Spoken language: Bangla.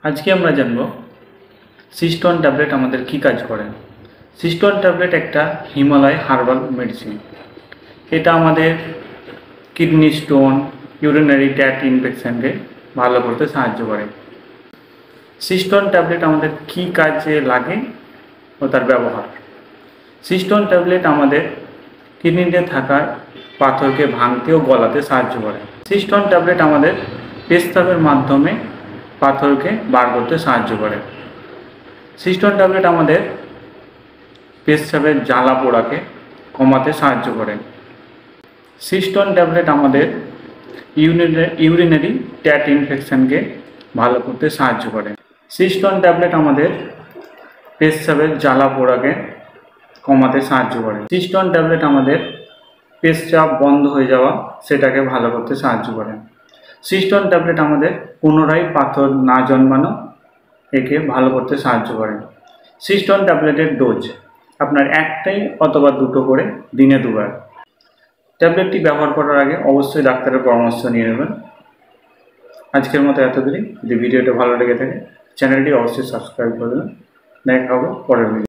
আজকে আমরা জানব সিস্টোন ট্যাবলেট আমাদের কি কাজ করে। সিস্টোন ট্যাবলেট একটা হিমালয় হার্বাল মেডিসিন। এটা আমাদের কিডনি স্টোন, ইউরিনারি ট্র্যাক্ট ইনফেকশনকে ভালো করতে সাহায্য করে। সিস্টোন ট্যাবলেট আমাদের কি কাজে লাগে ও তার ব্যবহার। সিস্টোন ট্যাবলেট আমাদের কিডনিতে থাকা পাথরকে ভাঙতে ও গলাতে সাহায্য করে। সিস্টোন ট্যাবলেট আমাদের পেশাবের মাধ্যমে পাথরকে বার করতে সাহায্য করে। সিস্টোন ট্যাবলেট আমাদের পেশাবের জ্বালা পোড়াকে কমাতে সাহায্য করে। সিস্টোন ট্যাবলেট আমাদের ইউরিনারি ট্র্যাক্ট ইনফেকশনকে ভালো করতে সাহায্য করে। সিস্টোন ট্যাবলেট আমাদের পেশাবের জ্বালা পোড়াকে কমাতে সাহায্য করে। সিস্টোন ট্যাবলেট আমাদের পেশাব বন্ধ হয়ে যাওয়া সেটাকে ভালো করতে সাহায্য করে। সিস্টোন ট্যাবলেট আমাদের পুনরায় পাথর না জন্মানো একে ভালো করতে সাহায্য করে। সিস্টোন ট্যাবলেটের ডোজ আপনার একটাই অথবা দুটো করে দিনে 2 বার। ট্যাবলেটটি ব্যবহার করার আগে অবশ্যই ডাক্তারের পরামর্শ নিয়ে নেবেন। আজকের মতো এতদূরই। যদি ভিডিওটা ভালো লেগে থাকে চ্যানেলটি অবশ্যই সাবস্ক্রাইব করে দেবেন। দেখা হবে পরের ভিডিও।